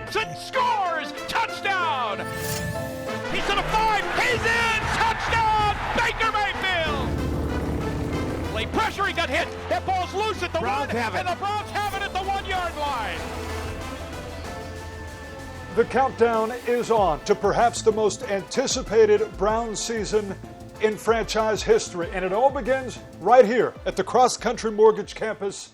leaps and scores! Touchdown! He's to the 5, he's in! Touchdown! Baker Mayfield! Late pressure, he got hit. That ball's loose at the Browns 1, have it. and the Browns have it at the 1-yard line. The countdown is on to perhaps the most anticipated Browns season in franchise history. And it all begins right here at the Cross Country Mortgage Campus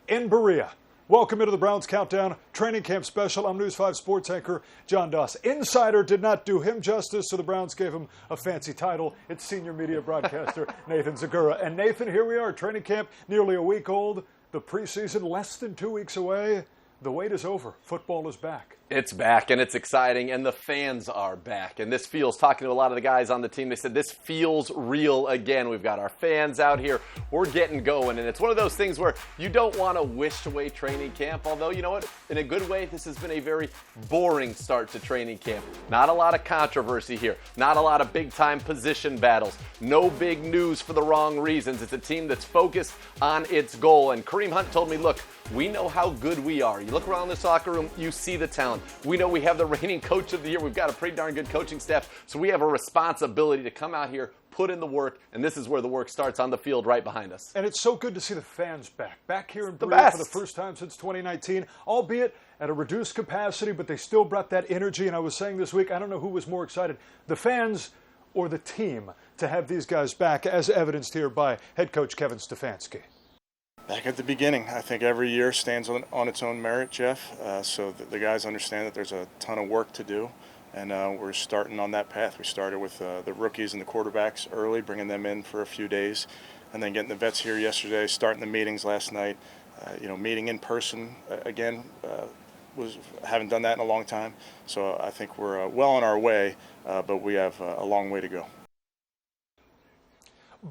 in Berea. Welcome into the Browns Countdown Training Camp Special. I'm News 5 sports anchor John Doss. Insider did not do him justice, so the Browns gave him a fancy title. It's senior media broadcaster Nathan Zegura. And Nathan, here we are, training camp nearly a week old. The preseason less than 2 weeks away. The wait is over. Football is back. It's back, and it's exciting, and the fans are back. And this feels, talking to a lot of the guys on the team, they said this feels real again. We've got our fans out here. We're getting going, and it's one of those things where you don't want to wish away training camp, although, you know what, in a good way, this has been a very boring start to training camp. Not a lot of controversy here. Not a lot of big-time position battles. No big news for the wrong reasons. It's a team that's focused on its goal, and Kareem Hunt told me, look, we know how good we are. You look around the soccer room, you see the talent. We know we have the reigning coach of the year. We've got a pretty darn good coaching staff. So we have a responsibility to come out here, put in the work, and this is where the work starts on the field right behind us. And it's so good to see the fans back here in Berea for the first time since 2019, albeit at a reduced capacity, but they still brought that energy. And I was saying this week, I don't know who was more excited, the fans or the team, to have these guys back, as evidenced here by head coach Kevin Stefanski. Back at the beginning. I think every year stands on its own merit, Jeff, so that the guys understand that there's a ton of work to do, and we're starting on that path. We started with the rookies and the quarterbacks early, bringing them in for a few days, and then getting the vets here yesterday, starting the meetings last night, meeting in person again. Haven't done that in a long time, so I think we're well on our way, but we have a long way to go.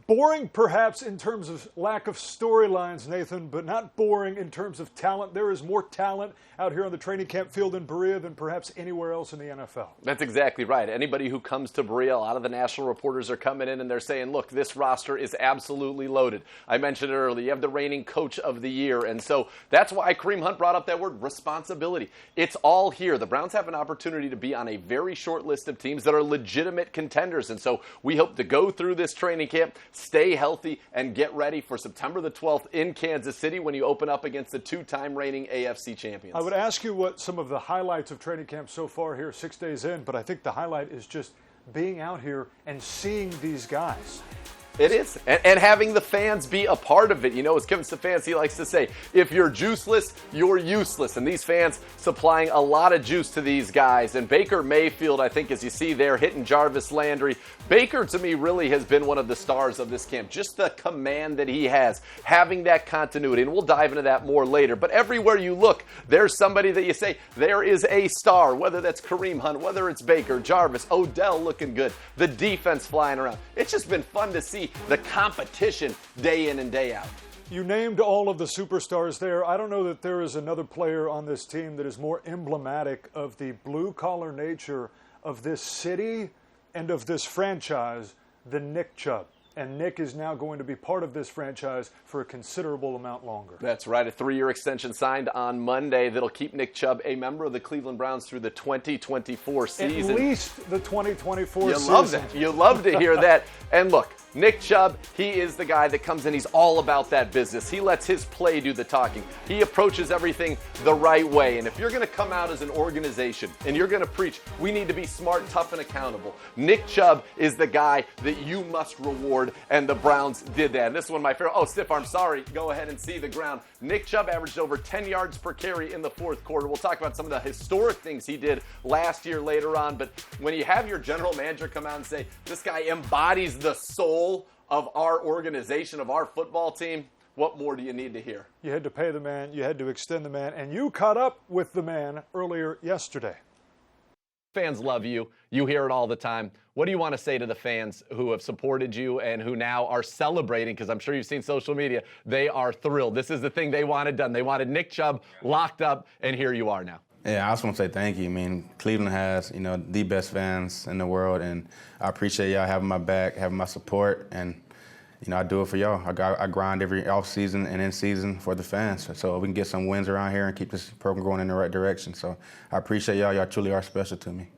Boring, perhaps, in terms of lack of storylines, Nathan, but not boring in terms of talent. There is more talent out here on the training camp field in Berea than perhaps anywhere else in the NFL. That's exactly right. Anybody who comes to Berea, a lot of the national reporters are coming in and they're saying, look, this roster is absolutely loaded. I mentioned it earlier. You have the reigning coach of the year. And so that's why Kareem Hunt brought up that word, responsibility. It's all here. The Browns have an opportunity to be on a very short list of teams that are legitimate contenders. And so we hope to go through this training camp, stay healthy, and get ready for September the 12th in Kansas City when you open up against the two-time reigning AFC champions. I would ask you what some of the highlights of training camp so far here, 6 days in, but I think the highlight is just being out here and seeing these guys. It is, and having the fans be a part of it. You know, as Kevin Stefanski likes to say, if you're juiceless, you're useless. And these fans supplying a lot of juice to these guys. And Baker Mayfield, I think, as you see there, hitting Jarvis Landry. Baker, to me, really has been one of the stars of this camp. Just the command that he has, having that continuity. And we'll dive into that more later. But everywhere you look, there's somebody that you say, there is a star, whether that's Kareem Hunt, whether it's Baker, Jarvis, Odell looking good, the defense flying around. It's just been fun to see the competition day in and day out. You named all of the superstars there. I don't know that there is another player on this team that is more emblematic of the blue-collar nature of this city and of this franchise than Nick Chubb. And Nick is now going to be part of this franchise for a considerable amount longer. That's right. A 3-year extension signed on Monday that'll keep Nick Chubb a member of the Cleveland Browns through the 2024 season. At least the 2024 season. You love that. You love to hear that. And look, Nick Chubb, he is the guy that comes in. He's all about that business. He lets his play do the talking. He approaches everything the right way. And if you're going to come out as an organization and you're going to preach, we need to be smart, tough, and accountable, Nick Chubb is the guy that you must reward, and the Browns did that. And this is one of my favorite. Oh, stiff arm, sorry. Go ahead and see the ground. Nick Chubb averaged over 10 yards per carry in the fourth quarter. We'll talk about some of the historic things he did last year later on. But when you have your general manager come out and say, this guy embodies the soul of our organization, of our football team, what more do you need to hear? You had to pay the man, you had to extend the man, and you caught up with the man earlier yesterday. Fans love you. You hear it all the time. What do you want to say to the fans who have supported you and who now are celebrating? Because I'm sure you've seen social media. They are thrilled. This is the thing they wanted done. They wanted Nick Chubb locked up, and here you are now. Yeah, I just want to say thank you. I mean, Cleveland has, the best fans in the world, and I appreciate y'all having my back, having my support, and, you know, I do it for y'all. I grind every off season and in season for the fans, so we can get some wins around here and keep this program going in the right direction. So I appreciate y'all. Y'all truly are special to me.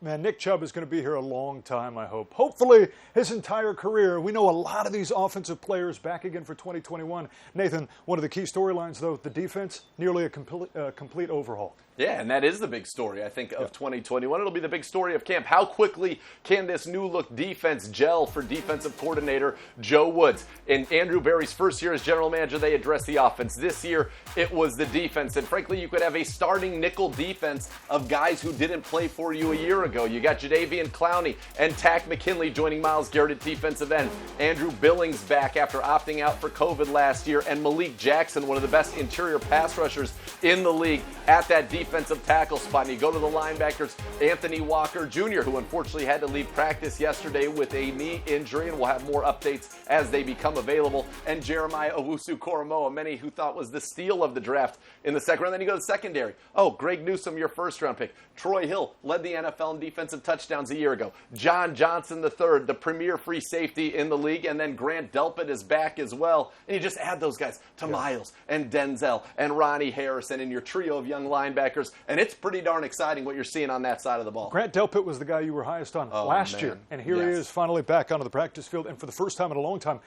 Man, Nick Chubb is going to be here a long time, I hope. Hopefully his entire career. We know a lot of these offensive players back again for 2021. Nathan, one of the key storylines, though, the defense, nearly a complete overhaul. Yeah, and that is the big story, I think, of 2021. It'll be the big story of camp. How quickly can this new-look defense gel for defensive coordinator Joe Woods? In Andrew Berry's first year as general manager, they addressed the offense. This year, it was the defense. And frankly, you could have a starting nickel defense of guys who didn't play for you a year ago. You got Jadeveon Clowney and Tack McKinley joining Myles Garrett at defensive end. Andrew Billings back after opting out for COVID last year. And Malik Jackson, one of the best interior pass rushers in the league, at that defensive tackle spot. And you go to the linebackers, Anthony Walker Jr., who unfortunately had to leave practice yesterday with a knee injury, and we'll have more updates as they become available. And Jeremiah Owusu-Koramoah, many who thought was the steal of the draft in the second round. Then you go to the secondary. Oh, Greg Newsom, your first-round pick. Troy Hill led the NFL in defensive touchdowns a year ago. John Johnson III, the premier free safety in the league, and then Grant Delpit is back as well. And you just add those guys to Miles and Denzel and Ronnie Harrison in your trio of young linebackers, and it's pretty darn exciting what you're seeing on that side of the ball. Grant Delpit was the guy you were highest on last year, and here he is finally back onto the practice field, and for the first time in a long time.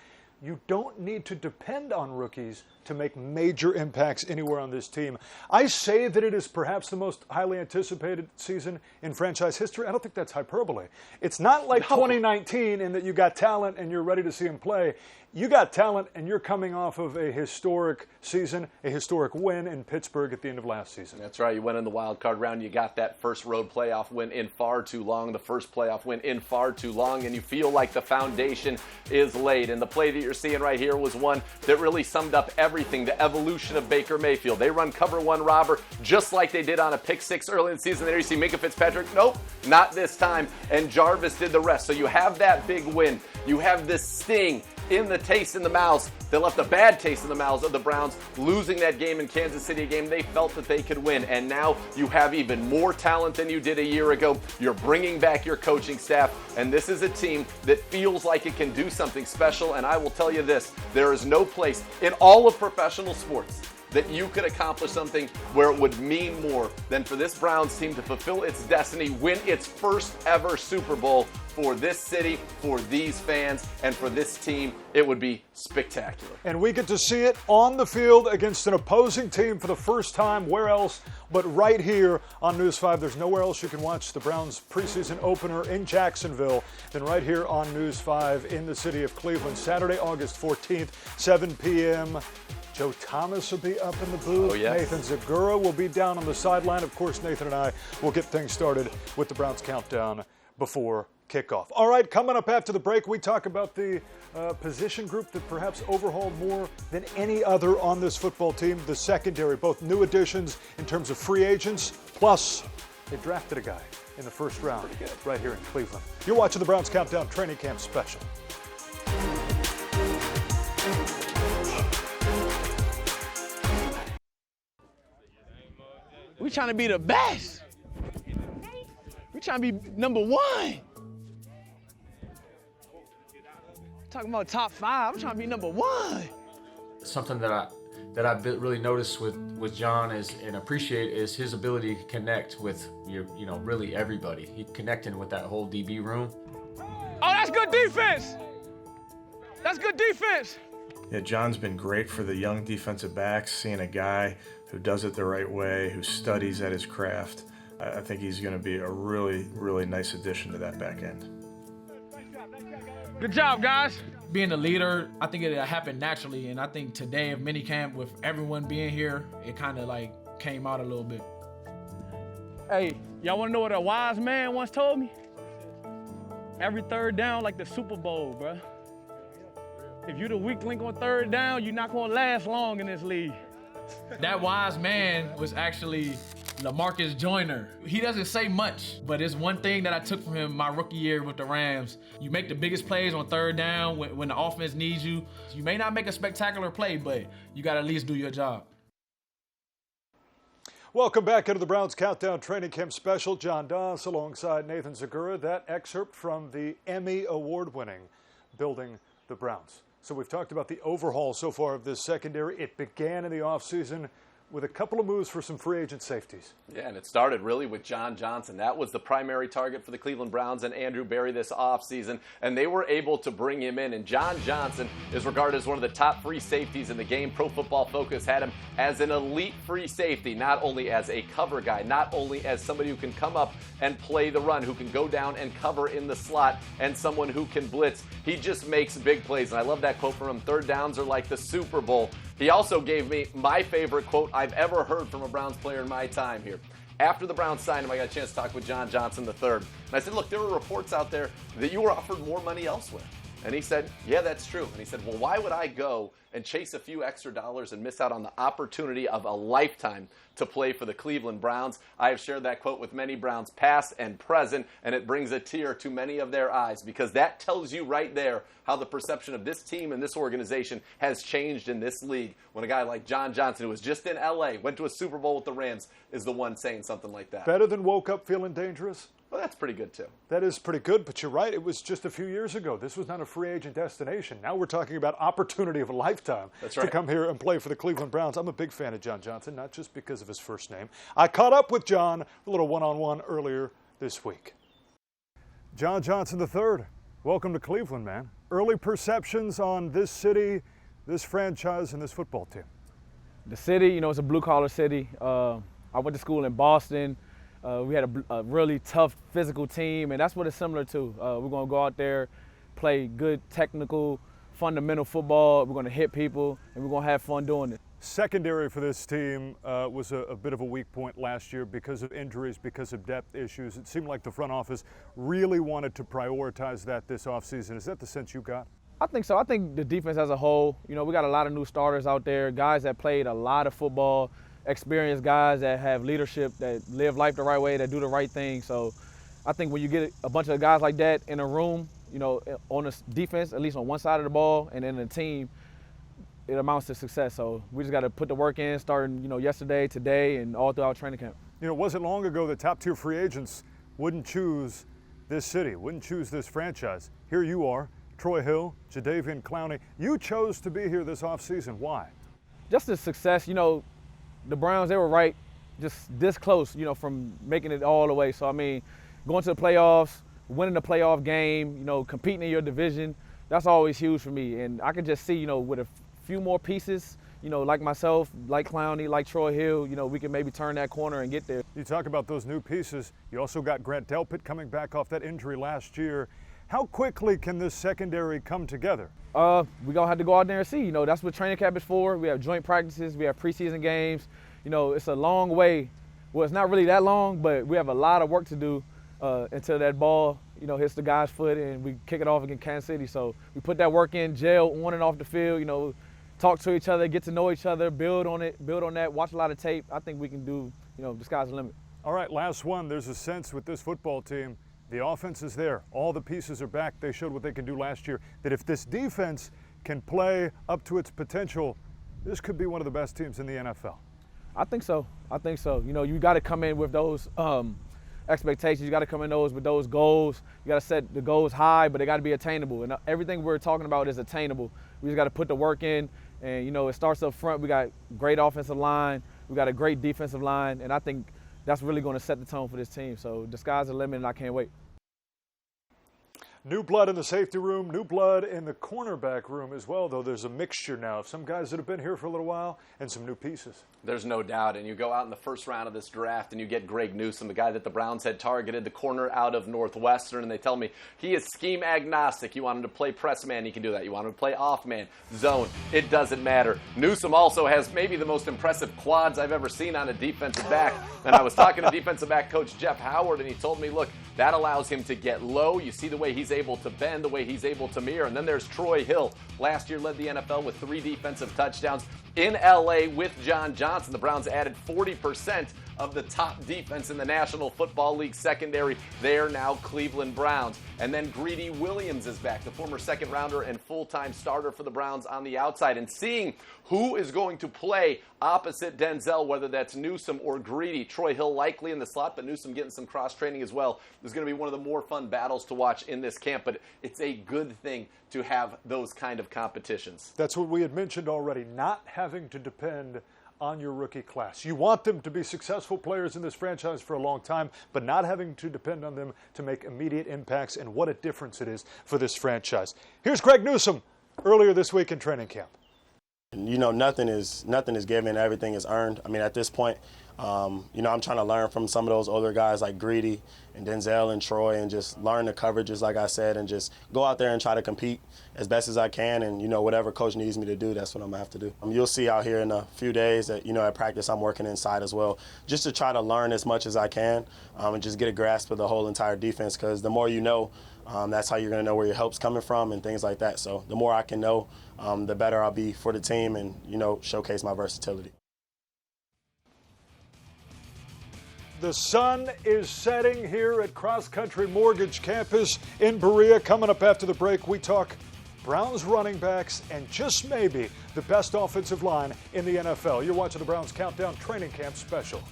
You don't need to depend on rookies to make major impacts anywhere on this team. I say that it is perhaps the most highly anticipated season in franchise history. I don't think that's hyperbole. It's not like 2019 in that you got talent and you're ready to see him play. You got talent and you're coming off of a historic season, a historic win in Pittsburgh at the end of last season. That's right. You went in the wild card round. You got that first road playoff win in far too long, the first playoff win in far too long, and you feel like the foundation is laid. And the play that you're seeing right here was one that really summed up everything, the evolution of Baker Mayfield. They run cover one robber just like they did on a pick six early in the season. There you see Minka Fitzpatrick. Nope, not this time. And Jarvis did the rest. So you have that big win. You have this sting in the taste in the mouths that left a bad taste in the mouths of the Browns losing that game in Kansas City, a game they felt that they could win. And now you have even more talent than you did a year ago. You're bringing back your coaching staff, and this is a team that feels like it can do something special. And I will tell you this, there is no place in all of professional sports that you could accomplish something where it would mean more than for this Browns team to fulfill its destiny, win its first ever Super Bowl for this city, for these fans, and for this team. It would be spectacular. And we get to see it on the field against an opposing team for the first time. Where else but right here on News 5? There's nowhere else you can watch the Browns preseason opener in Jacksonville than right here on News 5 in the city of Cleveland. Saturday, August 14th, 7 p.m. Joe Thomas will be up in the booth. Oh, yes. Nathan Zegura will be down on the sideline. Of course, Nathan and I will get things started with the Browns countdown before kickoff. All right, coming up after the break, we talk about the position group that perhaps overhauled more than any other on this football team, the secondary, both new additions in terms of free agents, plus they drafted a guy in the first round right here in Cleveland. You're watching the Browns Countdown Training Camp Special. We trying to be the best. We trying to be number one. Talking about top 5. I'm trying to be number 1. Something that I really noticed with John and appreciate is his ability to connect with really everybody. He connecting with that whole DB room. Oh, that's good defense. That's good defense. Yeah, John's been great for the young defensive backs, seeing a guy who does it the right way, who studies at his craft. I think he's going to be a really, really nice addition to that back end. Good job, guys. Being a leader, I think it happened naturally, and I think today of minicamp with everyone being here, it kind of like came out a little bit. Hey, y'all want to know what a wise man once told me? Every third down like the Super Bowl, bro. If you're the weak link on third down, you're not going to last long in this league. That wise man was actually LaMarcus Joyner. He doesn't say much, but it's one thing that I took from him my rookie year with the Rams. You make the biggest plays on third down when the offense needs you. You may not make a spectacular play, but you got to at least do your job. Welcome back into the Browns Countdown Training Camp Special. John Doss alongside Nathan Zegura. That excerpt from the Emmy Award-winning building the Browns. So we've talked about the overhaul so far of this secondary. It began in the offseason with a couple of moves for some free agent safeties. Yeah, and it started really with John Johnson. That was the primary target for the Cleveland Browns and Andrew Berry this offseason, and they were able to bring him in. And John Johnson is regarded as one of the top free safeties in the game. Pro Football Focus had him as an elite free safety, not only as a cover guy, not only as somebody who can come up and play the run, who can go down and cover in the slot, and someone who can blitz. He just makes big plays, and I love that quote from him. Third downs are like the Super Bowl. He also gave me my favorite quote I've ever heard from a Browns player in my time here. After the Browns signed him, I got a chance to talk with John Johnson III. And I said, look, there were reports out there that you were offered more money elsewhere. And he said, yeah, that's true. And he said, well, why would I go and chase a few extra dollars and miss out on the opportunity of a lifetime to play for the Cleveland Browns? I have shared that quote with many Browns past and present, and it brings a tear to many of their eyes, because that tells you right there how the perception of this team and this organization has changed in this league when a guy like John Johnson, who was just in L.A., went to a Super Bowl with the Rams, is the one saying something like that. Better than woke up feeling dangerous? Well, that's pretty good, too. That is pretty good, but you're right. It was just a few years ago. This was not a free agent destination. Now we're talking about opportunity of a lifetime to come here and play for the Cleveland Browns. I'm a big fan of John Johnson, not just because of his first name. I caught up with John a little one-on-one earlier this week. John Johnson III, welcome to Cleveland, man. Early perceptions on this city, this franchise, and this football team? The city, you know, it's a blue-collar city. I went to school in Boston. We had a really tough physical team, and that's what it's similar to. We're going to go out there, play good technical, fundamental football. We're going to hit people, and we're going to have fun doing it. Secondary for this team was a bit of a weak point last year because of injuries, because of depth issues. It seemed like the front office really wanted to prioritize that this offseason. Is that the sense you got? I think so. I think the defense as a whole, you know, we got a lot of new starters out there, guys that played a lot of football, experienced guys that have leadership, that live life the right way, that do the right thing. So I think when you get a bunch of guys like that in a room, you know, on the defense, at least on one side of the ball, and then the team, it amounts to success. So we just got to put the work in, starting, you know, yesterday, today, and all throughout training camp. You know, it wasn't long ago that top-tier free agents wouldn't choose this city, wouldn't choose this franchise. Here you are, Troy Hill, Jadeveon Clowney. You chose to be here this offseason. Why? Just the success. You know, the Browns, they were right just this close, you know, from making it all the way. So, I mean, going to the playoffs, winning the playoff game, you know, competing in your division, that's always huge for me. And I can just see, you know, with a few more pieces, you know, like myself, like Clowney, like Troy Hill, you know, we can maybe turn that corner and get there. You talk about those new pieces. You also got Grant Delpit coming back off that injury last year. How quickly can this secondary come together? We're going to have to go out there and see. You know, that's what training camp is for. We have joint practices. We have preseason games. You know, it's a long way. Well, it's not really that long, but we have a lot of work to do until that ball, you know, hits the guy's foot and we kick it off against Kansas City. So we put that work in, gel on and off the field, you know, talk to each other, get to know each other, build on it, build on that, watch a lot of tape. I think we can do, you know, the sky's the limit. All right, last one. There's a sense with this football team, the offense is there. All the pieces are back. They showed what they can do last year. That if this defense can play up to its potential, this could be one of the best teams in the NFL. I think so. I think so. You know, you got to come in with those expectations. You got to come in with those goals. You got to set the goals high, but they got to be attainable. And everything we're talking about is attainable. We just got to put the work in. And, you know, it starts up front. We got great offensive line. We got a great defensive line. And I think that's really going to set the tone for this team. So the sky's the limit, and I can't wait. New blood in the safety room, new blood in the cornerback room as well, though there's a mixture now of some guys that have been here for a little while and some new pieces. There's no doubt, and you go out in the first round of this draft and you get Greg Newsom, the guy that the Browns had targeted, the corner out of Northwestern, and they tell me he is scheme agnostic. You want him to play press man, he can do that. You want him to play off man, zone, it doesn't matter. Newsom also has maybe the most impressive quads I've ever seen on a defensive back, and I was talking to defensive back coach Jeff Howard, and he told me, look, that allows him to get low. You see the way he's able to bend, the way he's able to mirror. And then there's Troy Hill. Last year led the NFL with 3 defensive touchdowns. In L.A. with John Johnson, the Browns added 40% of the top defense in the National Football League secondary. They're now Cleveland Browns. And then Greedy Williams is back, the former second-rounder and full-time starter for the Browns on the outside. And seeing who is going to play opposite Denzel, whether that's Newsom or Greedy. Troy Hill likely in the slot, but Newsom getting some cross-training as well. Is going to be one of the more fun battles to watch in this camp, but it's a good thing to have those kind of competitions. That's what we had mentioned already, not having to depend on your rookie class. You want them to be successful players in this franchise for a long time, but not having to depend on them to make immediate impacts, and what a difference it is for this franchise. Here's Greg Newsom earlier this week in training camp. You know, nothing is given, everything is earned. I mean, at this point, you know, I'm trying to learn from some of those older guys like Greedy and Denzel and Troy, and just learn the coverages, like I said, and just go out there and try to compete as best as I can. And, you know, whatever coach needs me to do, that's what I'm going to have to do. You'll see out here in a few days that, you know, at practice I'm working inside as well, just to try to learn as much as I can, and just get a grasp of the whole entire defense, because the more you know, that's how you're going to know where your help's coming from and things like that. So the more I can know, the better I'll be for the team and, you know, showcase my versatility. The sun is setting here at Cross Country Mortgage Campus in Berea. Coming up after the break, we talk Browns running backs and just maybe the best offensive line in the NFL. You're watching the Browns Countdown Training Camp Special.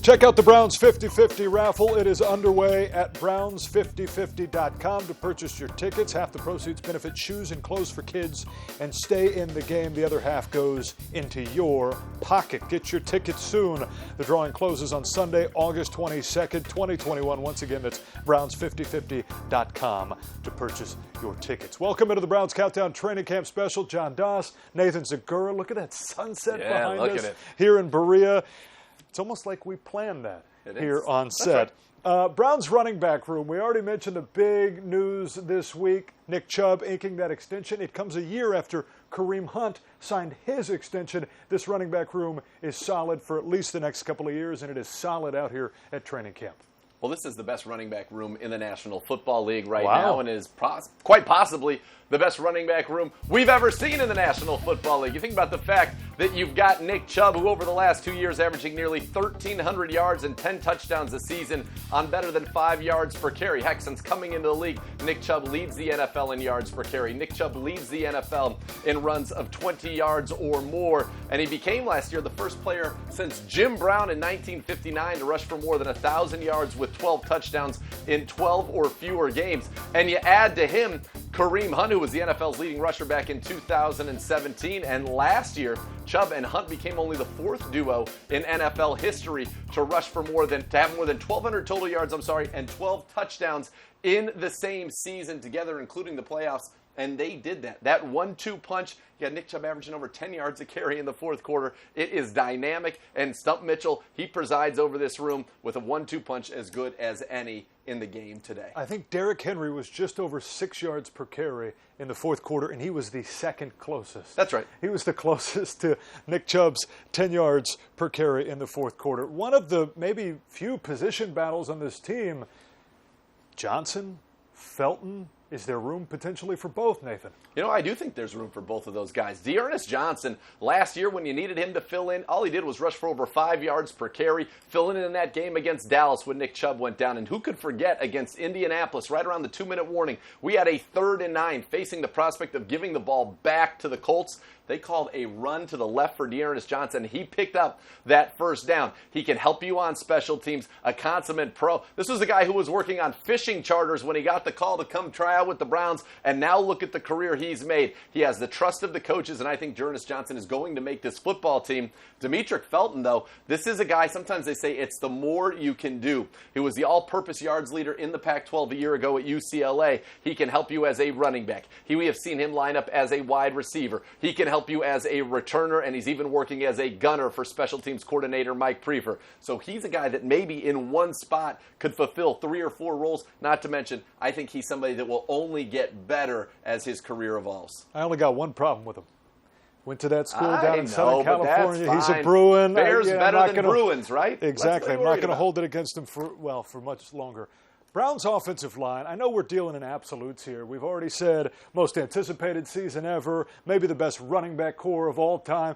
Check out the Browns 50/50 raffle. It is underway at browns5050.com to purchase your tickets. Half the proceeds benefit shoes and clothes for kids and stay in the game. The other half goes into your pocket. Get your tickets soon. The drawing closes on Sunday, August 22nd, 2021. Once again, that's browns5050.com to purchase your tickets. Welcome into the Browns Countdown Training Camp Special. John Doss, Nathan Zegura. Look at that sunset behind us here in Berea. It's almost like we planned that here on set. Right. Browns running back room. We already mentioned the big news this week. Nick Chubb inking that extension. It comes a year after Kareem Hunt signed his extension. This running back room is solid for at least the next couple of years, and it is solid out here at training camp. Well, this is the best running back room in the National Football League right now, and is quite possibly the best running back room we've ever seen in the National Football League. You think about the fact that you've got Nick Chubb, who over the last 2 years averaging nearly 1,300 yards and 10 touchdowns a season on better than 5 yards per carry. Heck, since coming into the league, Nick Chubb leads the NFL in yards per carry. Nick Chubb leads the NFL in runs of 20 yards or more. And he became last year the first player since Jim Brown in 1959 to rush for more than 1,000 yards with 12 touchdowns in 12 or fewer games. And you add to him Kareem Hunt, who was the NFL's leading rusher back in 2017. And last year, Chubb and Hunt became only the fourth duo in NFL history to have more than 1,200 total yards, and 12 touchdowns in the same season together, including the playoffs. And they did that. That 1-2 punch, you got Nick Chubb averaging over 10 yards a carry in the fourth quarter. It is dynamic, and Stump Mitchell, he presides over this room with a 1-2 punch as good as any in the game today. I think Derrick Henry was just over 6 yards per carry in the fourth quarter, and he was the second closest. That's right. He was the closest to Nick Chubb's 10 yards per carry in the fourth quarter. One of the maybe few position battles on this team, Johnson, Felton. Is there room potentially for both, Nathan? You know, I do think there's room for both of those guys. D'Ernest Johnson, last year when you needed him to fill in, all he did was rush for over 5 yards per carry, filling in that game against Dallas when Nick Chubb went down. And who could forget against Indianapolis, right around the 2-minute warning, we had a 3rd and 9 facing the prospect of giving the ball back to the Colts. They called a run to the left for D'Ernest Johnson. He picked up that first down. He can help you on special teams, a consummate pro. This was the guy who was working on fishing charters when he got the call to come try out with the Browns, and now look at the career he's made. He has the trust of the coaches, and I think D'Ernest Johnson is going to make this football team. Demetric Felton, though, this is a guy, sometimes they say it's the more you can do. He was the all-purpose yards leader in the Pac-12 a year ago at UCLA. He can help you as a running back. We have seen him line up as a wide receiver. He can help you as a returner, and he's even working as a gunner for special teams coordinator Mike Prefer. So he's a guy that maybe in one spot could fulfill 3 or 4 roles, not to mention I think he's somebody that will only get better as his career evolves. I only got one problem with him. Went to that school down in Southern California. He's a Bruin. Bears better than Bruins, right? Exactly. I'm not going to hold it against him for much longer. Browns offensive line, I know we're dealing in absolutes here. We've already said most anticipated season ever, maybe the best running back core of all time.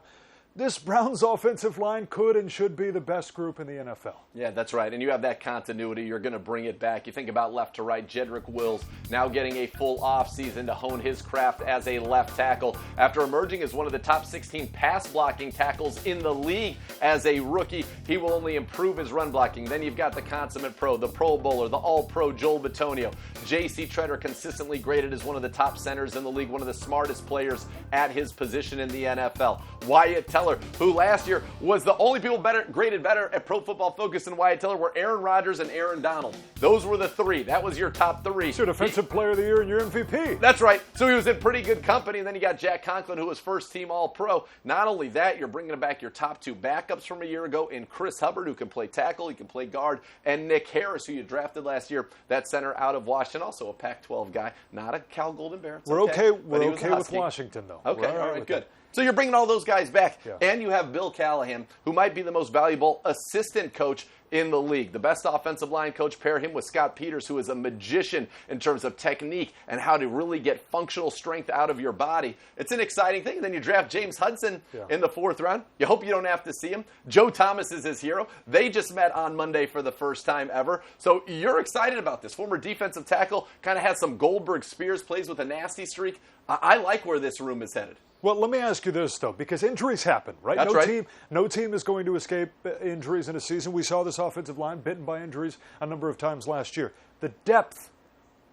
This Browns offensive line could and should be the best group in the NFL. Yeah, that's right. And you have that continuity. You're going to bring it back. You think about left to right. Jedrick Wills now getting a full offseason to hone his craft as a left tackle after emerging as one of the top 16 pass blocking tackles in the league as a rookie. He will only improve his run blocking. Then you've got the consummate pro, the Pro Bowler, the All-Pro Joel Bitonio. J.C. Treader consistently graded as one of the top centers in the league, one of the smartest players at his position in the NFL. Wyatt Teller, who last year was the only people graded better at Pro Football Focus than Wyatt Teller, were Aaron Rodgers and Aaron Donald. Those were the three. That was your top three. It's your Defensive Player of the Year and your MVP. That's right. So he was in pretty good company. And then you got Jack Conklin, who was first-team All-Pro. Not only that, you're bringing back your top two backups from a year ago in Chris Hubbard, who can play tackle, he can play guard, and Nick Harris, who you drafted last year, that center out of Washington, also a Pac-12 guy, not a Cal Golden Bear. It's We're okay with Washington, though. Okay, all right, good. So you're bringing all those guys back, and you have Bill Callahan, who might be the most valuable assistant coach in the league. The best offensive line coach, pair him with Scott Peters, who is a magician in terms of technique and how to really get functional strength out of your body. It's an exciting thing. And then you draft James Hudson in the 4th round. You hope you don't have to see him. Joe Thomas is his hero. They just met on Monday for the first time ever. So you're excited about this. Former defensive tackle, kind of has some Goldberg Spears, plays with a nasty streak. I like where this room is headed. Well, let me ask you this, though, because injuries happen, right? That's right. No team is going to escape injuries in a season. We saw this offensive line bitten by injuries a number of times last year. The depth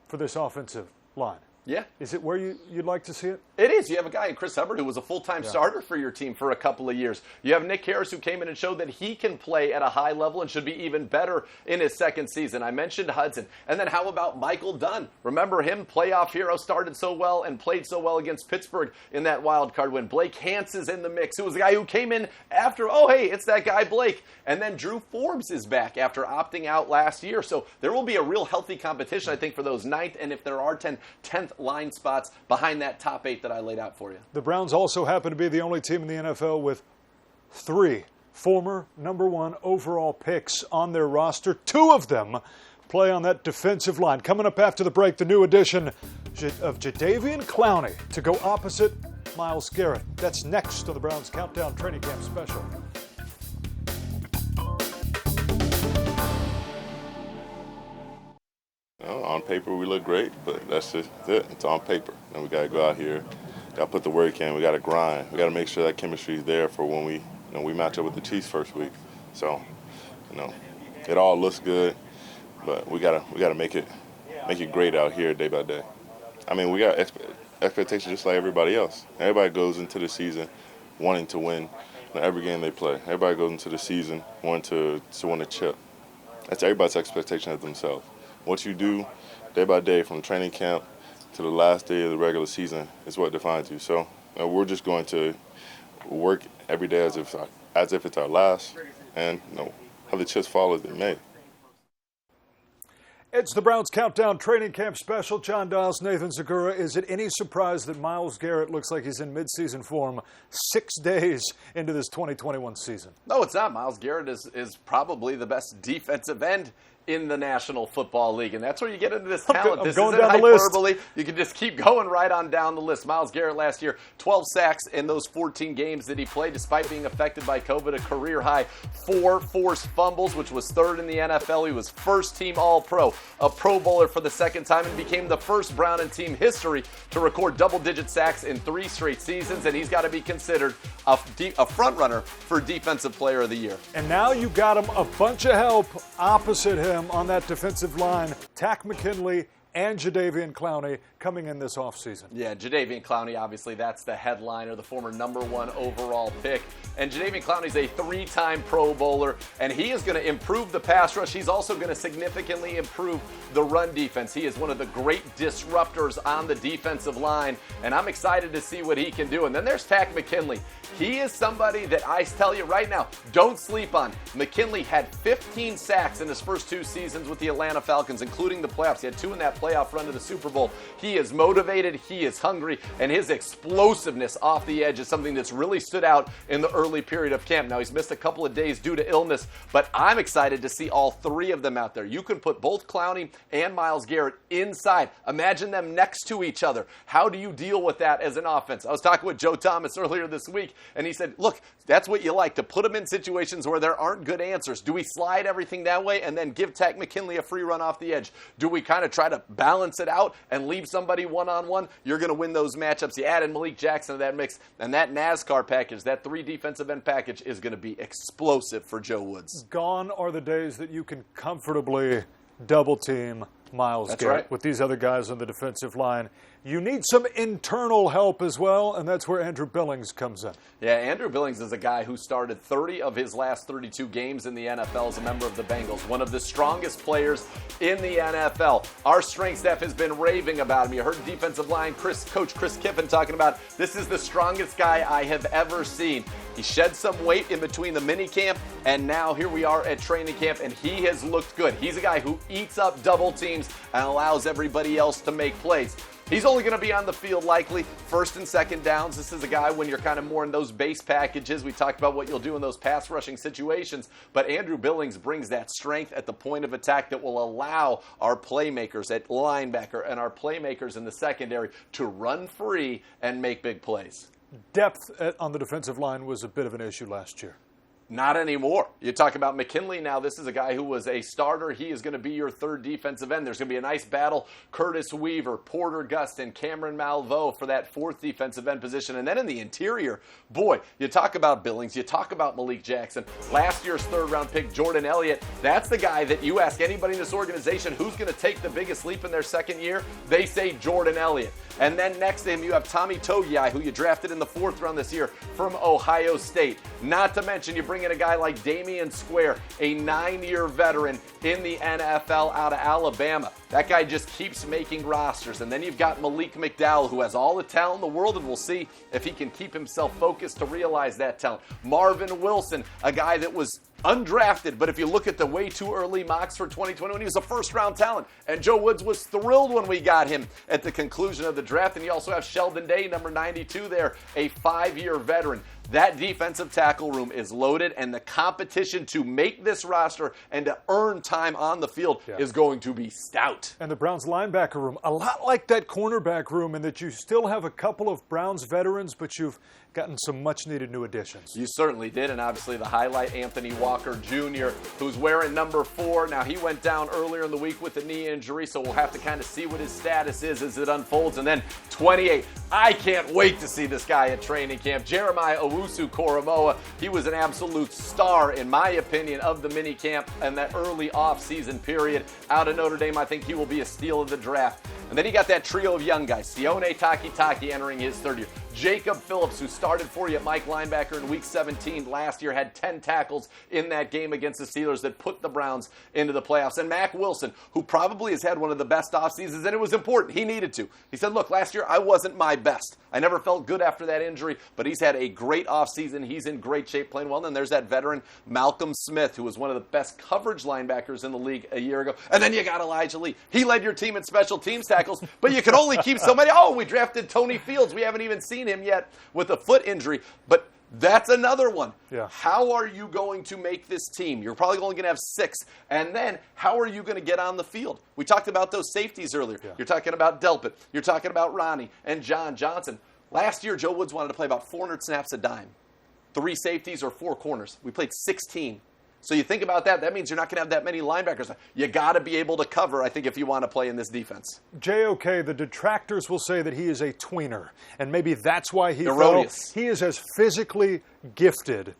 for this offensive line. Yeah. Is it where you'd like to see it? It is. You have a guy in Chris Hubbard who was a full-time starter for your team for a couple of years. You have Nick Harris, who came in and showed that he can play at a high level and should be even better in his second season. I mentioned Hudson. And then how about Michael Dunn? Remember him, playoff hero, started so well and played so well against Pittsburgh in that wild card win. Blake Hance is in the mix, who was the guy who came in after, it's that guy Blake. And then Drew Forbes is back after opting out last year. So there will be a real healthy competition, I think, for those 9th and if there are 10th line spots behind that top 8 that I laid out for you. The Browns also happen to be the only team in the NFL with 3 former number 1 overall picks on their roster. 2 of them play on that defensive line. Coming up after the break, the new addition of Jadeveon Clowney to go opposite Myles Garrett. That's next on the Browns Countdown Training Camp Special. On paper, we look great, but that's just it. It's on paper. And we got to go out here, got to put the work in. We got to grind. We got to make sure that chemistry is there for when we match up with the Chiefs first week. So, it all looks good, but we got to make it great out here day by day. I mean, we got expectations just like everybody else. Everybody goes into the season wanting to win every game they play. Everybody goes into the season wanting to win a chip. That's everybody's expectation of themselves. What you do day by day from training camp to the last day of the regular season is what defines you. So we're just going to work every day as if it's our last, and how the chips fall as they may. It's the Browns Countdown Training Camp Special. John Dawes, Nathan Zegura. Is it any surprise that Myles Garrett looks like he's in midseason form 6 days into this 2021 season? No, it's not. Myles Garrett is probably the best defensive end in the National Football League, and that's where you get into this talent. This isn't hyperbole. You can just keep going right on down the list. Myles Garrett last year, 12 sacks in those 14 games that he played, despite being affected by COVID, a career high 4 forced fumbles, which was 3rd in the NFL. He was first-team All-Pro, a Pro Bowler for the 2nd time, and became the first Brown in team history to record double-digit sacks in 3 straight seasons, and he's got to be considered a front-runner for Defensive Player of the Year. And now you got him a bunch of help opposite him on that defensive line. Takk McKinley and Jadeveon Clowney coming in this offseason. Yeah, Jadeveon Clowney, obviously, that's the headliner, the former number 1 overall pick. And Jadeveon Clowney's a 3-time Pro Bowler, and he is going to improve the pass rush. He's also going to significantly improve the run defense. He is one of the great disruptors on the defensive line, and I'm excited to see what he can do. And then there's Takk McKinley. He is somebody that I tell you right now, don't sleep on. McKinley had 15 sacks in his first 2 seasons with the Atlanta Falcons, including the playoffs. He had 2 in that playoff run to the Super Bowl. He is motivated, he is hungry, and his explosiveness off the edge is something that's really stood out in the early period of camp. Now, he's missed a couple of days due to illness, but I'm excited to see all three of them out there. You can put both Clowney and Myles Garrett inside. Imagine them next to each other. How do you deal with that as an offense? I was talking with Joe Thomas earlier this week, and he said, look, that's what you like, to put them in situations where there aren't good answers. Do we slide everything that way and then give Takk McKinley a free run off the edge? Do we kind of try to balance it out and leave somebody one-on-one? You're going to win those matchups. You added Malik Jackson to that mix, and that NASCAR package, that 3 defensive end package, is going to be explosive for Joe Woods. Gone are the days that you can comfortably double-team Myles Garrett right. with these other guys on the defensive line. You need some internal help as well, and that's where Andrew Billings comes in. Yeah, Andrew Billings is a guy who started 30 of his last 32 games in the NFL as a member of the Bengals, one of the strongest players in the NFL. Our strength staff has been raving about him. You heard defensive line Coach Chris Kiffin talking about, this is the strongest guy I have ever seen. He shed some weight in between the mini camp, and now here we are at training camp, and he has looked good. He's a guy who eats up double teams and allows everybody else to make plays. He's only going to be on the field likely first and second downs. This is a guy when you're kind of more in those base packages. We talked about what you'll do in those pass rushing situations, but Andrew Billings brings that strength at the point of attack that will allow our playmakers at linebacker and our playmakers in the secondary to run free and make big plays. Depth on the defensive line was a bit of an issue last year. Not anymore. You talk about McKinley now. This is a guy who was a starter. He is going to be your third defensive end. There's going to be a nice battle. Curtis Weaver, Porter Gustin, Cameron Malveaux for that fourth defensive end position. And then in the interior, boy, you talk about Billings. You talk about Malik Jackson. Last year's third-round pick, Jordan Elliott. That's the guy that you ask anybody in this organization who's going to take the biggest leap in their second year. They say Jordan Elliott. And then next to him, you have Tommy Togiai, who you drafted in the 4th round this year from Ohio State. Not to mention, you bring in a guy like Damian Square, a 9-year veteran in the NFL out of Alabama. That guy just keeps making rosters. And then you've got Malik McDowell, who has all the talent in the world, and we'll see if he can keep himself focused to realize that talent. Marvin Wilson, a guy that was undrafted, but if you look at the way too early mocks for 2021, he was a first-round talent. And Joe Woods was thrilled when we got him at the conclusion of the draft. And you also have Sheldon Day, number 92 there, a 5-year veteran. That defensive tackle room is loaded, and the competition to make this roster and to earn time on the field is going to be stout. And the Browns linebacker room, a lot like that cornerback room, in that you still have a couple of Browns veterans, but you've gotten some much-needed new additions. You certainly did, and obviously the highlight, Anthony Walker Jr., who's wearing number 4. Now, he went down earlier in the week with a knee injury, so we'll have to kind of see what his status is as it unfolds. And then 28. I can't wait to see this guy at training camp. Jeremiah Owusu-Koramoah, he was an absolute star, in my opinion, of the mini camp and that early off-season period. Out of Notre Dame, I think he will be a steal of the draft. And then you got that trio of young guys. Sione Takitaki entering his 3rd year. Jacob Phillips, who started for you at Mike linebacker in Week 17 last year, had 10 tackles in that game against the Steelers that put the Browns into the playoffs. And Mack Wilson, who probably has had one of the best off seasons, and it was important. He needed to. He said, look, last year I wasn't my best. I never felt good after that injury, but he's had a great offseason. He's in great shape playing well. And then there's that veteran Malcolm Smith, who was one of the best coverage linebackers in the league a year ago. And then you got Elijah Lee. He led your team in special teams tackles, but you can only keep so many. Oh, we drafted Tony Fields. We haven't even seen him yet with a foot injury, but that's another one. Yeah. How are you going to make this team? You're probably only going to have 6. And then how are you going to get on the field? We talked about those safeties earlier. Yeah. You're talking about Delpit. You're talking about Ronnie and John Johnson. Last year, Joe Woods wanted to play about 400 snaps a dime. 3 safeties or 4 corners. We played 16. So you think about that, that means you're not going to have that many linebackers. You got to be able to cover, I think, if you want to play in this defense. JOK, the detractors will say that he is a tweener, and maybe that's why he Erroneous. He is as physically gifted,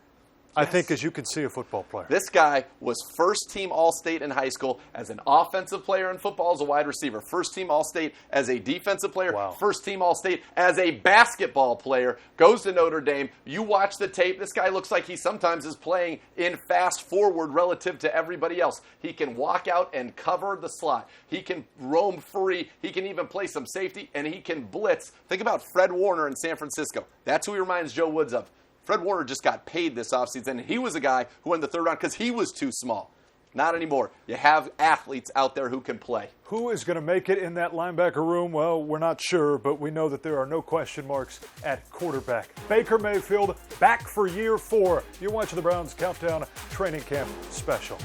I think, as you can see a football player. This guy was first-team All-State in high school as an offensive player in football as a wide receiver. First-team All-State as a defensive player. Wow. First-team All-State as a basketball player. Goes to Notre Dame. You watch the tape. This guy looks like he sometimes is playing in fast forward relative to everybody else. He can walk out and cover the slot. He can roam free. He can even play some safety, and he can blitz. Think about Fred Warner in San Francisco. That's who he reminds Joe Woods of. Fred Warner just got paid this offseason, and he was a guy who went in the 3rd round because he was too small. Not anymore. You have athletes out there who can play. Who is going to make it in that linebacker room? Well, we're not sure, but we know that there are no question marks at quarterback. Baker Mayfield back for year 4. You're watching the Browns Countdown Training Camp Special.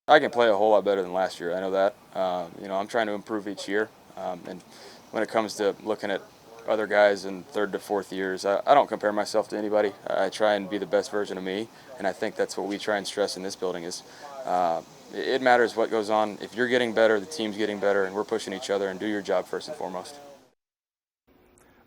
I can play a whole lot better than last year. I know that. I'm trying to improve each year. And when it comes to looking at other guys in 3rd to 4th years, I don't compare myself to anybody. I try and be the best version of me, and I think that's what we try and stress in this building is it matters what goes on. If you're getting better, the team's getting better, and we're pushing each other, and do your job first and foremost.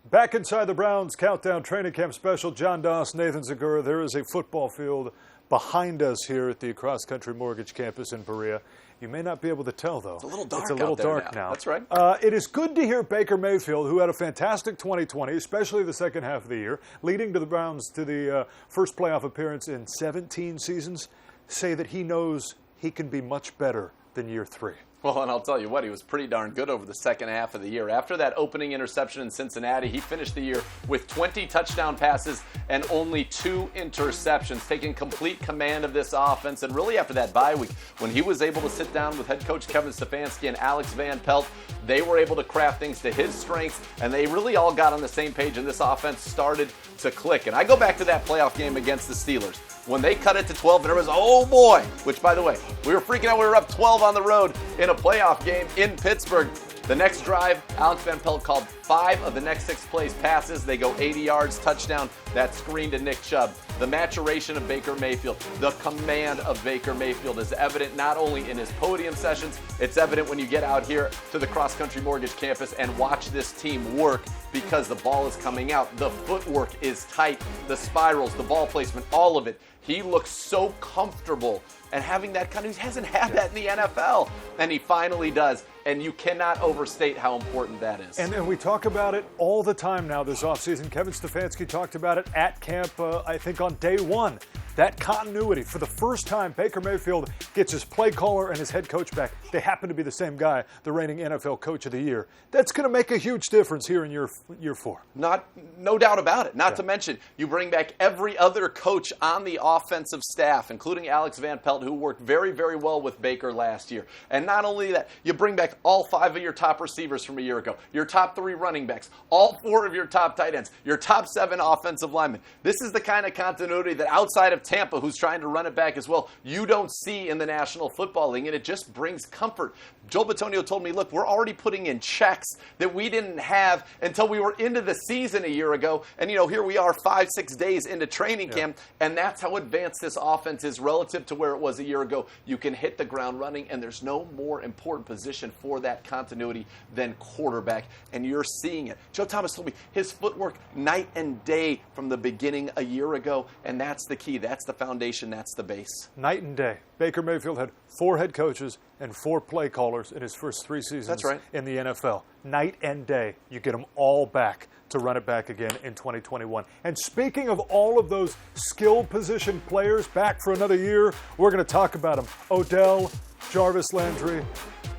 Back inside the Browns Countdown Training Camp Special, John Doss, Nathan Zegura. There is a football field behind us here at the Cross Country Mortgage Campus in Berea. You may not be able to tell, though. It's a little dark. It's a little out there dark now. now. That's right. It is good to hear Baker Mayfield, who had a fantastic 2020, especially the second half of the year, leading to the Browns to the first playoff appearance in 17 seasons, say that he knows he can be much better than year 3. Well, and I'll tell you what, he was pretty darn good over the second half of the year. After that opening interception in Cincinnati, he finished the year with 20 touchdown passes and only 2 interceptions, taking complete command of this offense. And really after that bye week, when he was able to sit down with head coach Kevin Stefanski and Alex Van Pelt, they were able to craft things to his strengths, and they really all got on the same page, and this offense started to click. And I go back to that playoff game against the Steelers. When they cut it to 12, and it was, oh boy, which, by the way, we were freaking out. We were up 12 on the road in a playoff game in Pittsburgh. The next drive, Alex Van Pelt called 5 of the next 6 plays passes. They go 80 yards, touchdown, that screen to Nick Chubb. The maturation of Baker Mayfield, the command of Baker Mayfield is evident not only in his podium sessions, it's evident when you get out here to the Cross Country Mortgage Campus and watch this team work because the ball is coming out. The footwork is tight, the spirals, the ball placement, all of it. He looks so comfortable, and having that kind of, he hasn't had that in the NFL, and he finally does, and you cannot overstate how important that is. And we talk about it all the time now this offseason. Kevin Stefanski talked about it at camp, I think on day 1. That continuity. For the first time, Baker Mayfield gets his play caller and his head coach back. They happen to be the same guy, the reigning NFL Coach of the Year. That's going to make a huge difference here in year 4. No doubt about it. Not to mention, you bring back every other coach on the offensive staff, including Alex Van Pelt, who worked very, very well with Baker last year. And not only that, you bring back all 5 of your top receivers from a year ago, your top 3 running backs, all 4 of your top tight ends, your top 7 offensive linemen. This is the kind of continuity that outside of Tampa, who's trying to run it back as well, you don't see in the National Football League, and it just brings comfort. Joe Bitonio told me, look, we're already putting in checks that we didn't have until we were into the season a year ago, and here we are 5-6 days into training camp, and that's how advanced this offense is relative to where it was a year ago. You can hit the ground running, and there's no more important position for that continuity than quarterback, and you're seeing it. Joe Thomas told me his footwork night and day from the beginning a year ago, and that's the key. That's the foundation. That's the base. Night and day. Baker Mayfield had 4 head coaches and 4 play callers in his first 3 seasons in the NFL. Night and day. You get them all back to run it back again in 2021. And speaking of all of those skill position players back for another year, we're going to talk about them. Odell, Jarvis Landry.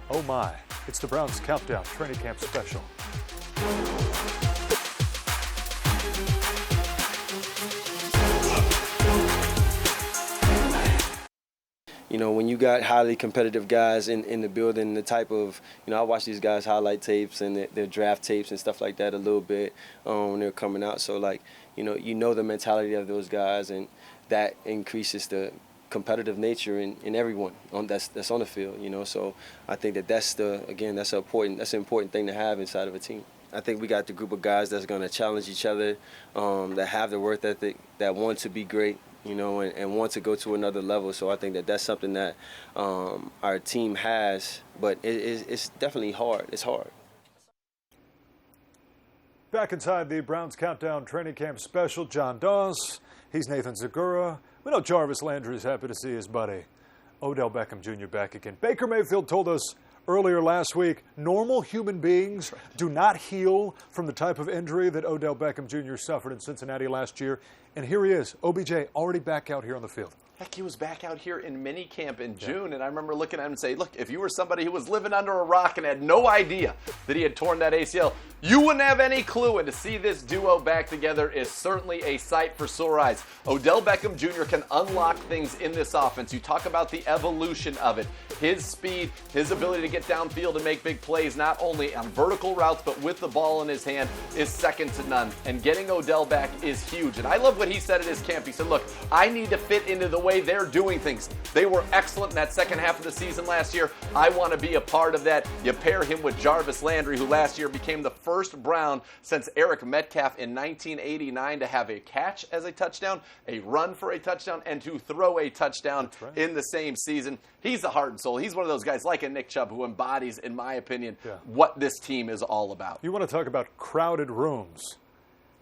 Oh my. It's the Browns Countdown Training Camp Special. When you got highly competitive guys in the building, the type of, I watch these guys highlight tapes and their draft tapes and stuff like that a little bit when they're coming out. So, the mentality of those guys, and that increases the competitive nature in everyone that's on the field, So I think that's an important thing to have inside of a team. I think we got the group of guys that's going to challenge each other, that have the work ethic, that want to be great, and want to go to another level. So I think that's something that our team has, but it's definitely hard. It's hard. Back inside the Browns Countdown Training Camp Special, John Doss. He's Nathan Zegura. We know Jarvis Landry is happy to see his buddy, Odell Beckham Jr. back again. Baker Mayfield told us earlier last week, normal human beings do not heal from the type of injury that Odell Beckham Jr. suffered in Cincinnati last year. And here he is, OBJ, already back out here on the field. Heck, he was back out here in minicamp in June, and I remember looking at him and saying, look, if you were somebody who was living under a rock and had no idea that he had torn that ACL, You wouldn't have any clue, and to see this duo back together is certainly a sight for sore eyes. Odell Beckham Jr. can unlock things in this offense. You talk about the evolution of it. His speed, his ability to get downfield and make big plays, not only on vertical routes, but with the ball in his hand, is second to none. And getting Odell back is huge. And I love what he said at his camp. He said, look, I need to fit into the way they're doing things. They were excellent in that second half of the season last year. I want to be a part of that. You pair him with Jarvis Landry, who last year became the first Brown since Eric Metcalf in 1989 to have a catch as a touchdown, a run for a touchdown, and to throw a touchdown in the same season. He's the heart and soul. He's one of those guys like a Nick Chubb who embodies, in my opinion, what this team is all about. You want to talk about crowded rooms.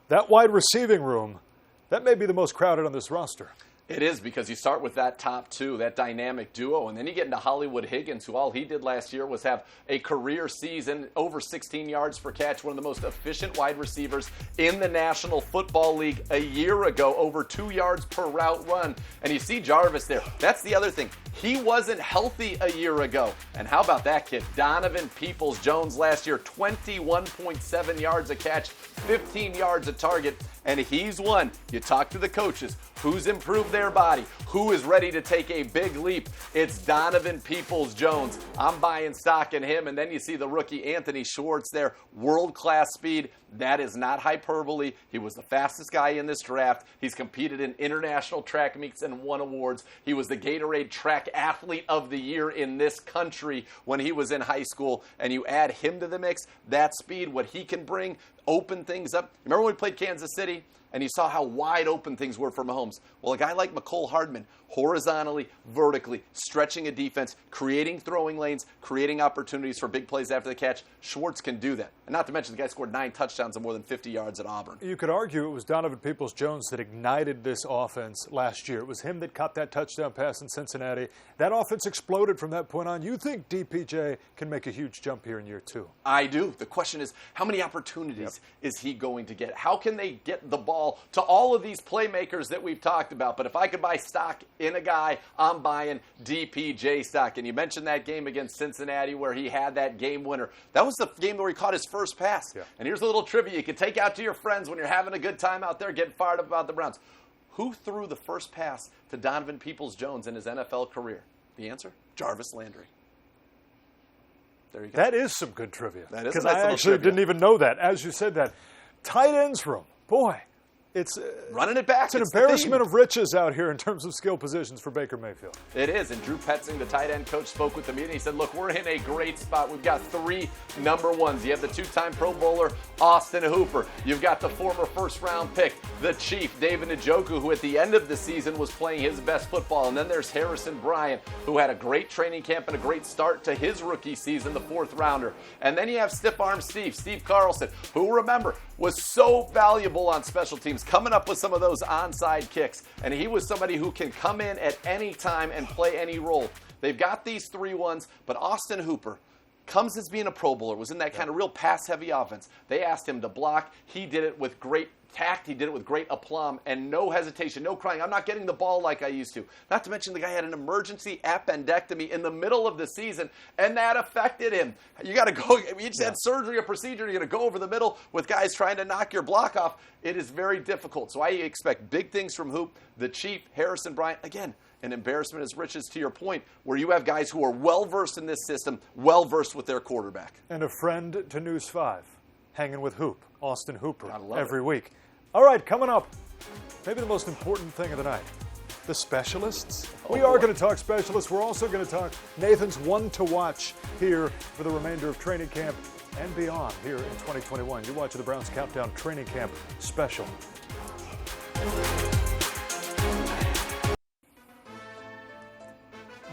That wide receiving room, that may be the most crowded on this roster. It is, because you start with that top two, that dynamic duo, and then you get into Hollywood Higgins, who all he did last year was have a career season, over 16 yards per catch, one of the most efficient wide receivers in the National Football League a year ago, over 2 yards per route run. And you see Jarvis there. That's the other thing. He wasn't healthy a year ago. And how about that kid? Donovan Peoples-Jones last year, 21.7 yards a catch, 15 yards a target. And he's one. You talk to the coaches. Who's improved their body? Who is ready to take a big leap? It's Donovan Peoples-Jones. I'm buying stock in him. And then you see the rookie Anthony Schwartz there. World-class speed. That is not hyperbole. He was the fastest guy in this draft. He's competed in international track meets and won awards. He was the Gatorade Track Athlete of the Year in this country when he was in high school. And you add him to the mix, that speed, what he can bring, open things up. Remember when we played Kansas City and you saw how wide open things were for Mahomes? Well, a guy like Mecole Hardman, horizontally, vertically, stretching a defense, creating throwing lanes, creating opportunities for big plays after the catch. Schwartz can do that. And not to mention the guy scored 9 touchdowns and more than 50 yards at Auburn. You could argue it was Donovan Peoples-Jones that ignited this offense last year. It was him that caught that touchdown pass in Cincinnati. That offense exploded from that point on. You think DPJ can make a huge jump here in year 2? I do. The question is, how many opportunities is he going to get? How can they get the ball to all of these playmakers that we've talked about? But if I could buy stock in a guy, I'm buying DPJ stock. And you mentioned that game against Cincinnati where he had that game winner. That was the game where he caught his first pass. And here's a little trivia you can take out to your friends when you're having a good time out there getting fired up about the Browns. Who threw the first pass to Donovan Peoples-Jones in his NFL career? The answer? Jarvis Landry. There you go. That is some good trivia. That is because nice, I actually didn't even know that. As you said that. Tight ends room. Boy. It's running it back. It's an embarrassment of riches out here in terms of skill positions for Baker Mayfield. It is. And Drew Petzing, the tight end coach, spoke with the media. He said, look, we're in a great spot. We've got 3 number ones. You have the 2-time Pro Bowler, Austin Hooper. You've got the former first-round pick, the Chief, David Njoku, who at the end of the season was playing his best football. And then there's Harrison Bryant, who had a great training camp and a great start to his rookie season, the 4th rounder. And then you have stiff arm Steve Carlson, who, remember, was so valuable on special teams, coming up with some of those onside kicks. And he was somebody who can come in at any time and play any role. They've got these 3 ones, but Austin Hooper comes as being a Pro Bowler, was in that kind of real pass-heavy offense. They asked him to block. He did it with great tact. He did it with great aplomb and no hesitation, no crying. I'm not getting the ball like I used to. Not to mention the guy had an emergency appendectomy in the middle of the season, and that affected him. You got to go. You just had surgery or procedure. You're going to go over the middle with guys trying to knock your block off. It is very difficult. So I expect big things from Hoop, the Chief, Harrison Bryant. Again, an embarrassment as riches, to your point, where you have guys who are well-versed in this system, well-versed with their quarterback. And a friend to News 5, hanging with Hoop, Austin Hooper, every week. All right, coming up, maybe the most important thing of the night, the specialists. We are going to talk specialists. We're also going to talk Nathan's one to watch here for the remainder of training camp and beyond here in 2021. You're watching the Browns Countdown Training Camp Special.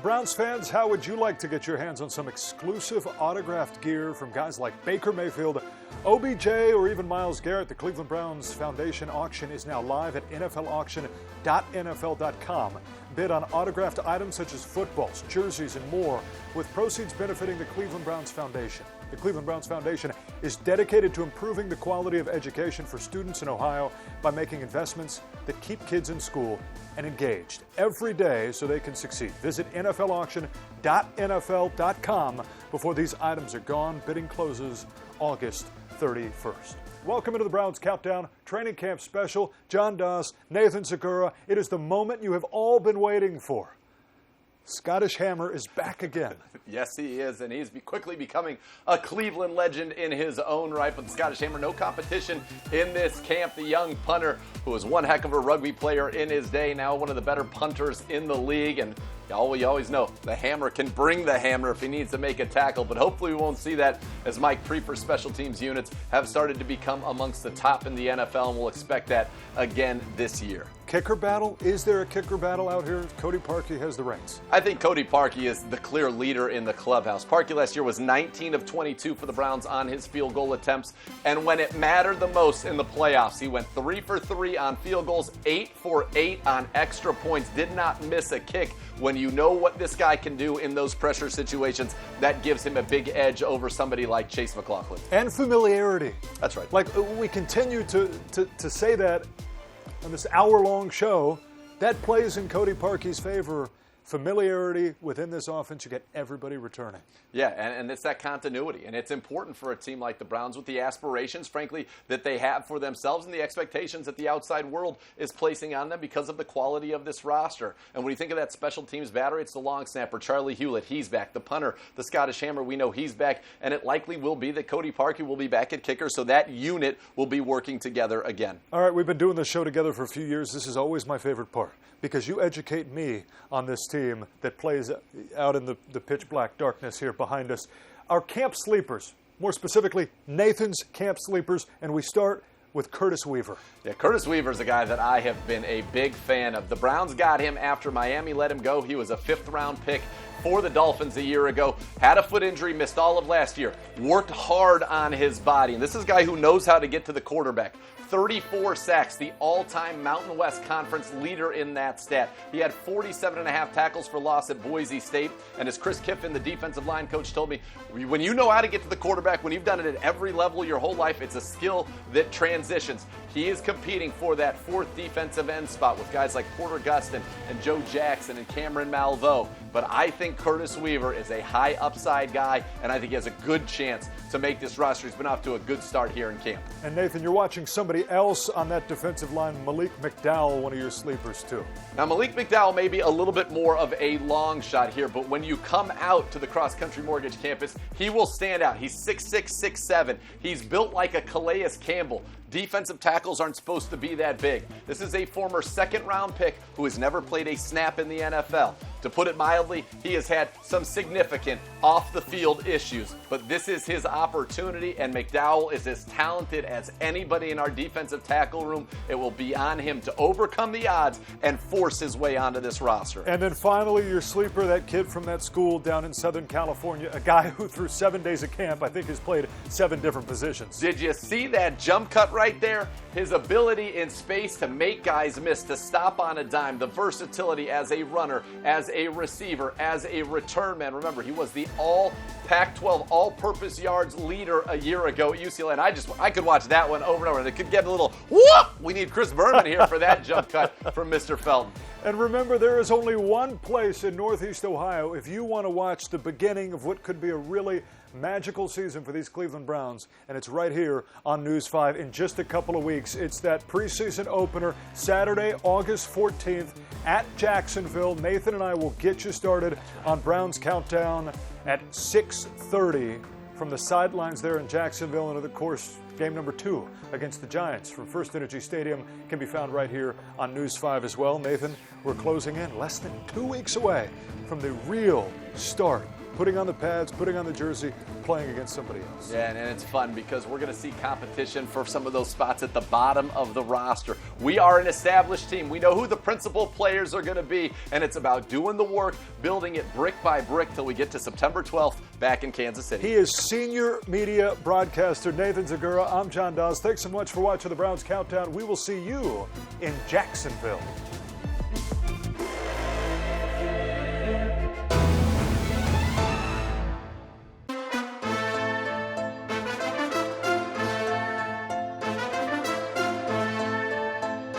Browns fans, how would you like to get your hands on some exclusive autographed gear from guys like Baker Mayfield, OBJ, or even Myles Garrett? The Cleveland Browns Foundation auction is now live at NFLauction.nfl.com. Bid on autographed items such as footballs, jerseys, and more, with proceeds benefiting the Cleveland Browns Foundation. The Cleveland Browns Foundation is dedicated to improving the quality of education for students in Ohio by making investments that keep kids in school and engaged every day so they can succeed. Visit NFLauction.nfl.com before these items are gone. Bidding closes August 31st. Welcome into the Browns Countdown Training Camp Special. John Doss, Nathan Zegura. It is the moment you have all been waiting for. Scottish Hammer is back again. Yes, he is, and he's quickly becoming a Cleveland legend in his own right. But the Scottish Hammer, no competition in this camp. The young punter who was one heck of a rugby player in his day, now one of the better punters in the league. And we always know the Hammer can bring the hammer if he needs to make a tackle, but hopefully we won't see that as Mike Prefer's special teams units have started to become amongst the top in the NFL, and we'll expect that again this year. Kicker battle? Is there a kicker battle out here? Cody Parkey has the reins. I think Cody Parkey is the clear leader in the clubhouse. Parkey last year was 19 of 22 for the Browns on his field goal attempts, and when it mattered the most in the playoffs, he went 3 for 3 on field goals, 8 for 8 on extra points, did not miss a kick. When you know what this guy can do in those pressure situations, that gives him a big edge over somebody like Chase McLaughlin. And familiarity. That's right. Like, we continue to say that on this hour-long show. That plays in Cody Parkey's favor. Familiarity within this offense, you get everybody returning. Yeah, and it's that continuity, and it's important for a team like the Browns with the aspirations, frankly, that they have for themselves and the expectations that the outside world is placing on them because of the quality of this roster. And when you think of that special teams battery, it's the long snapper, Charlie Hewlett, he's back. The punter, the Scottish Hammer, we know he's back, and it likely will be that Cody Parkey will be back at kicker, so that unit will be working together again. All right, we've been doing this show together for a few years. This is always my favorite part because you educate me on this team that plays out in the pitch black darkness here behind us. Our camp sleepers, more specifically Nathan's camp sleepers, and we start with Curtis Weaver. Yeah, Curtis Weaver's a guy that I have been a big fan of. The Browns got him after Miami let him go. He was a 5th-round pick for the Dolphins a year ago. Had a foot injury, missed all of last year. Worked hard on his body. And this is a guy who knows how to get to the quarterback. 34 sacks, the all-time Mountain West Conference leader in that stat. He had 47.5 tackles for loss at Boise State. And as Chris Kiffin, the defensive line coach, told me, when you know how to get to the quarterback, when you've done it at every level your whole life, it's a skill that transitions. He is competing for that 4th defensive end spot with guys like Porter Gustin and Joe Jackson and Cameron Malveaux. But I think Curtis Weaver is a high upside guy, and I think he has a good chance to make this roster. He's been off to a good start here in camp. And Nathan, you're watching somebody else on that defensive line, Malik Mcdowell, one of your sleepers too. Now, Malik Mcdowell may be a little bit more of a long shot here, but when you come out to the Cross Country Mortgage campus, he will stand out. He's 6'6", 6'7". He's built like a Calais Campbell. Defensive tackles aren't supposed to be that big. This is a former 2nd-round pick who has never played a snap in the NFL. To put it mildly, he has had some significant off-the-field issues, but this is his opportunity, and McDowell is as talented as anybody in our defensive tackle room. It will be on him to overcome the odds and force his way onto this roster. And then finally, your sleeper, that kid from that school down in Southern California, a guy who through 7 days of camp, I think has played 7 different positions. Did you see that jump cut right there? His ability in space to make guys miss, to stop on a dime, the versatility as a runner, as a receiver, as a return man. Remember, he was the all Pac-12 all-purpose yards leader a year ago at UCLA, and I could watch that one over and over, and it could get a little whoop. We need Chris Berman here for that jump cut from Mr. Felton. And remember, there is only one place in Northeast Ohio if you want to watch the beginning of what could be a really magical season for these Cleveland Browns, and it's right here on News 5 in just a couple of weeks. It's that preseason opener, Saturday, August 14th at Jacksonville. Nathan and I will get you started on Browns Countdown at 6:30 from the sidelines there in Jacksonville, and of course, game number 2 against the Giants from First Energy Stadium can be found right here on News 5 as well. Nathan, we're closing in less than 2 weeks away from the real start. Putting on the pads, putting on the jersey, playing against somebody else. Yeah, and it's fun because we're going to see competition for some of those spots at the bottom of the roster. We are an established team. We know who the principal players are going to be, and it's about doing the work, building it brick by brick till we get to September 12th back in Kansas City. He is senior media broadcaster Nathan Zegura. I'm John Doss. Thanks so much for watching the Browns Countdown. We will see you in Jacksonville.